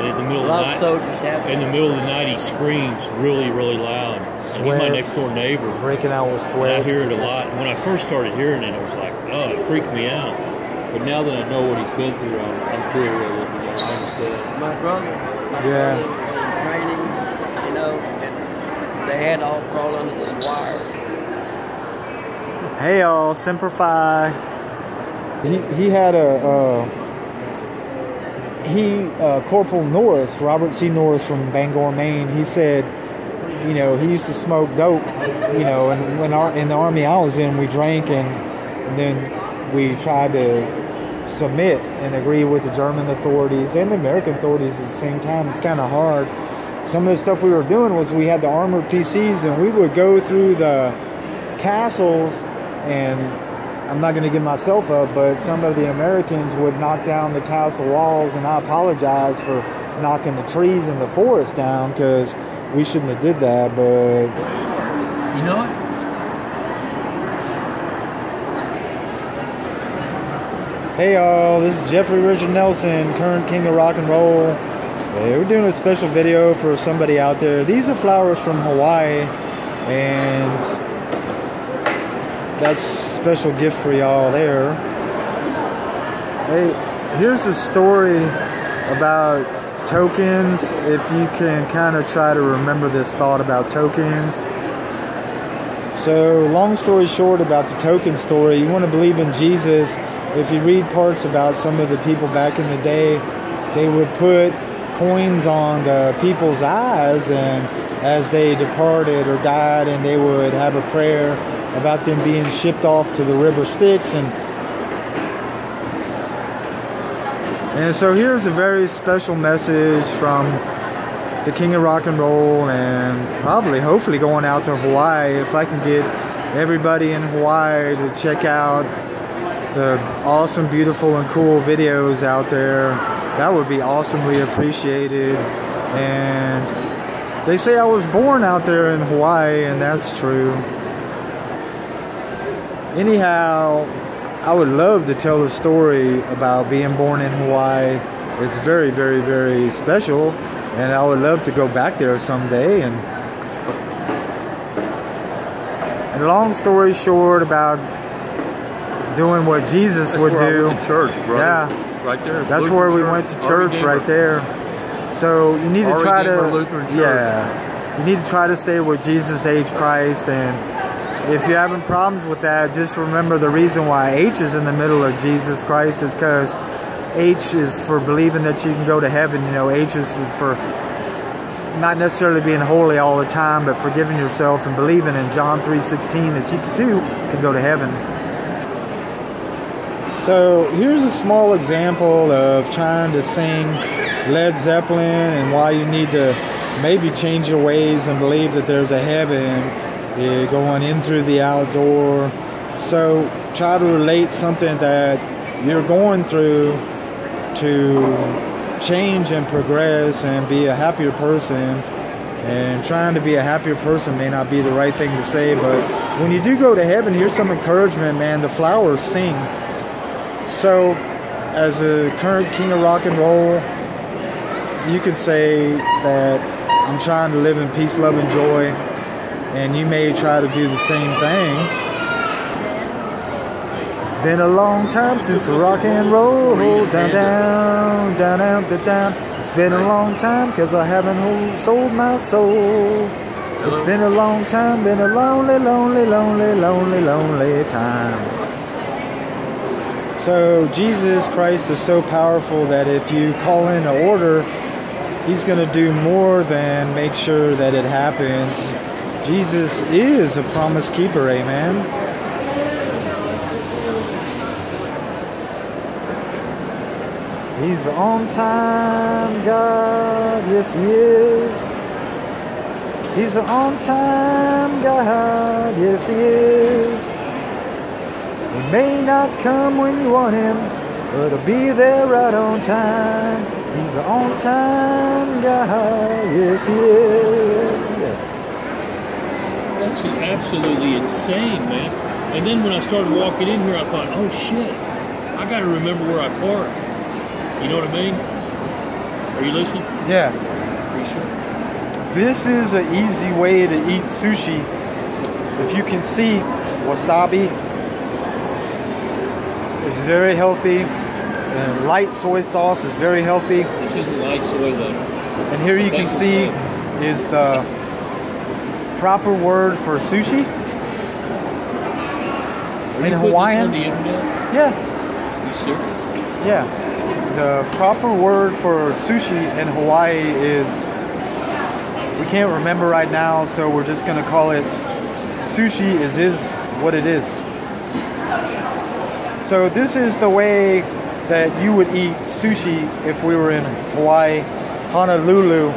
and in the middle of the night, in the middle of the night, he screams really, really loud. And he's my next door neighbor. Breaking out with sweat. I hear it a lot. When I first started hearing it, I was like, oh, it freaked me out. But now that I know what he's been through, I'm clear with it. I understand. My brother was in training, you know, and they had to all crawl under this wire. Hey y'all, Semper Fi. He had Corporal Norris, Robert C. Norris from Bangor, Maine. He said, you know, he used to smoke dope, you know, and when in the army I was in, we drank and then we tried to submit and agree with the German authorities and the American authorities at the same time. It's kind of hard. Some of the stuff we were doing was we had the armored PCs and we would go through the castles, and I'm not going to give myself up, but some of the Americans would knock down the castle walls, and I apologize for knocking the trees in the forest down because we shouldn't have did that, but you know what? Hey y'all, this is Jeffrey Richard Nelson, current king of rock and roll. We're doing a special video for somebody out there. These are flowers from Hawaii, and that's a special gift for y'all there. Hey, here's a story about tokens, if you can kind of try to remember this thought about tokens. So, long story short about the token story, you want to believe in Jesus. If you read parts about some of the people back in the day, they would put coins on the people's eyes, and as they departed or died, and they would have a prayer about them being shipped off to the river Styx. And so here's a very special message from the king of rock and roll, and probably hopefully going out to Hawaii. If I can get everybody in Hawaii to check out the awesome, beautiful, and cool videos out there, that would be awesomely appreciated. And they say I was born out there in Hawaii, and that's true. Anyhow, I would love to tell a story about being born in Hawaii. It's very, very, very special, and I would love to go back there someday. And long story short about doing what Jesus would do. Went to church, brother. Yeah, right there. That's Lutheran where we church, went to church, right there. So you need to try to, you need to try to stay with Jesus H. Christ. And if you're having problems with that, just remember the reason why H is in the middle of Jesus Christ is because H is for believing that you can go to heaven. You know, H is for not necessarily being holy all the time, but forgiving yourself and believing in John 3:16 that you too can go to heaven. So here's a small example of trying to sing Led Zeppelin and why you need to maybe change your ways and believe that there's a heaven. You're going in through the outdoor. So try to relate something that you're going through to change and progress and be a happier person. And trying to be a happier person may not be the right thing to say, but when you do go to heaven, here's some encouragement, man. The flowers sing. So, as a current king of rock and roll, you could say that I'm trying to live in peace, love, and joy, and you may try to do the same thing. It's been a long time since rock and roll, down, down, down, down, down, down. It's been a long time because I haven't sold my soul. It's been a long time, been a lonely, lonely, lonely, lonely, lonely time. So Jesus Christ is so powerful that if you call in an order, he's going to do more than make sure that it happens. Jesus is a promise keeper, amen. He's on time God, yes he is. He's an on time God, yes he is. He may not come when you want him, but he'll be there right on time. He's an on-time guy, yes he is. That's absolutely insane, man. And then when I started walking in here, I thought, oh shit, I got to remember where I park. You know what I mean? Are you listening? Yeah. Are you sure? This is an easy way to eat sushi. If you can see, wasabi is very healthy, and light soy sauce is very healthy. This isn't light soy though. And here you can see is the proper word for sushi in Hawaiian. This on the internet? Yeah. Are you serious? Yeah. The proper word for sushi in Hawaii is, we can't remember right now, so we're just going to call it sushi is what it is. So this is the way that you would eat sushi if we were in Hawaii, Honolulu,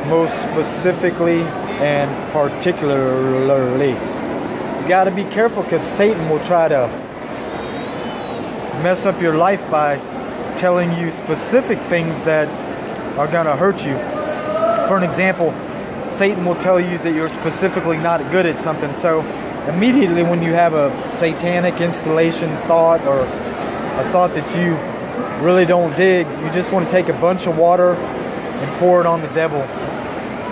most specifically and particularly. You got to be careful because Satan will try to mess up your life by telling you specific things that are going to hurt you. For an example, Satan will tell you that you're specifically not good at something. So immediately when you have a satanic installation thought or a thought that you really don't dig, you just want to take a bunch of water and pour it on the devil.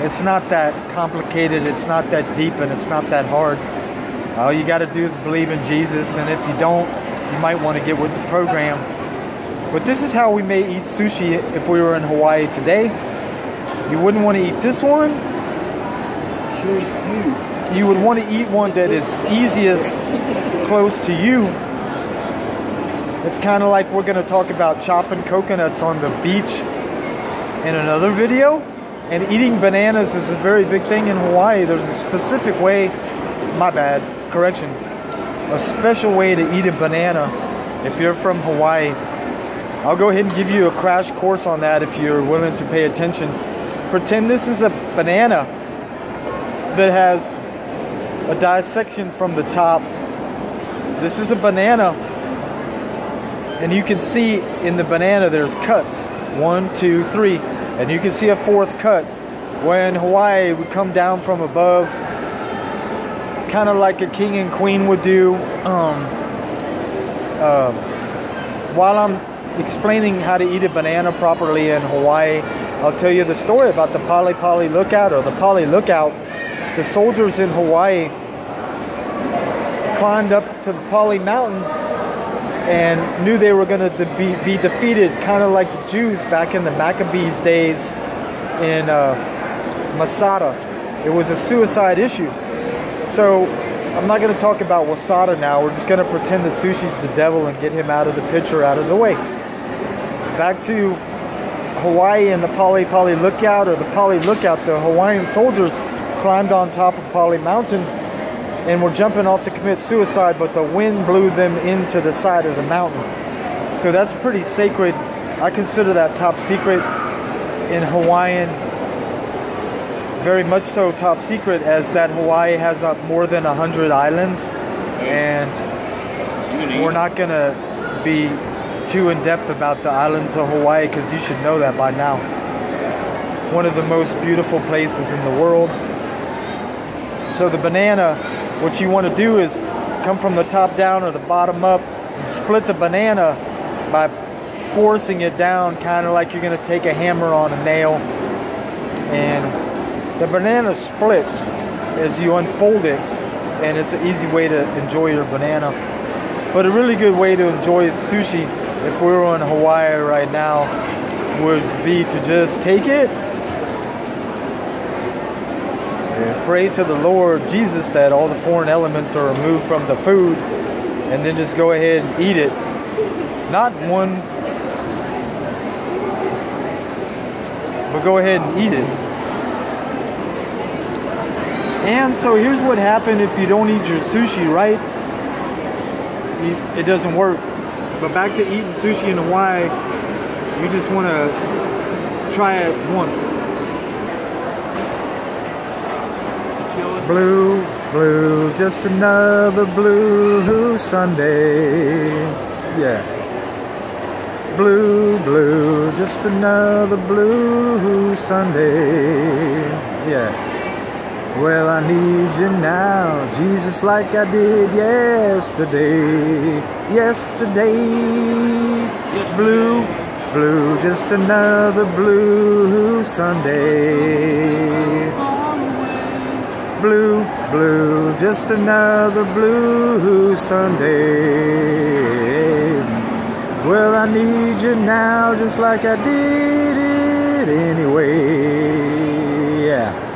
It's not that complicated, it's not that deep, and it's not that hard. All you got to do is believe in Jesus, and if you don't, you might want to get with the program. But this is how we may eat sushi if we were in Hawaii today. You wouldn't want to eat this one. Sure is cute. You would want to eat one that is easiest close to you. It's kind of like we're going to talk about chopping coconuts on the beach in another video. And eating bananas is a very big thing in Hawaii. There's a specific way, my bad, correction, a special way to eat a banana if you're from Hawaii. I'll go ahead and give you a crash course on that if you're willing to pay attention. Pretend this is a banana that has a dissection from the top. This is a banana, and you can see in the banana there's cuts. 1, 2, 3, and you can see a fourth cut. When Hawaii would come down from above, kind of like a king and queen would do. While I'm explaining how to eat a banana properly in Hawaii, I'll tell you the story about the Pali Pali Lookout, or the Pali Lookout. The soldiers in Hawaii climbed up to the Pali Mountain and knew they were going to be defeated, kind of like the Jews back in the Maccabees days in Masada. It was a suicide issue. So I'm not going to talk about Wasada now. We're just going to pretend the sushi's the devil and get him out of the picture, out of the way. Back to Hawaii and the Pali Pali Lookout, or the Pali Lookout. The Hawaiian soldiers climbed on top of Pali Mountain and were jumping off to commit suicide, but the wind blew them into the side of the mountain. So that's pretty sacred. I consider that top secret in Hawaiian. Very much so top secret, as that Hawaii has more than 100 islands, and we're not going to be too in depth about the islands of Hawaii because you should know that by now. One of the most beautiful places in the world. So the banana, what you want to do is come from the top down or the bottom up and split the banana by forcing it down, kind of like you're going to take a hammer on a nail. And the banana splits as you unfold it, and it's an easy way to enjoy your banana. But a really good way to enjoy sushi if we were in Hawaii right now would be to just take it and pray to the Lord Jesus that all the foreign elements are removed from the food, and then just go ahead and eat it. Not one, but go ahead and eat it. And so here's what happened if you don't eat your sushi right. It doesn't work. But back to eating sushi in Hawaii, you just want to try it once. Blue, blue, just another blue Sunday. Yeah. Blue, blue, just another blue Sunday. Yeah. Well, I need you now, Jesus, like I did yesterday. Yesterday. Blue, Blue, just another blue Sunday. Blue, blue, just another blue Sunday. Well, I need you now just like I did it anyway. Yeah.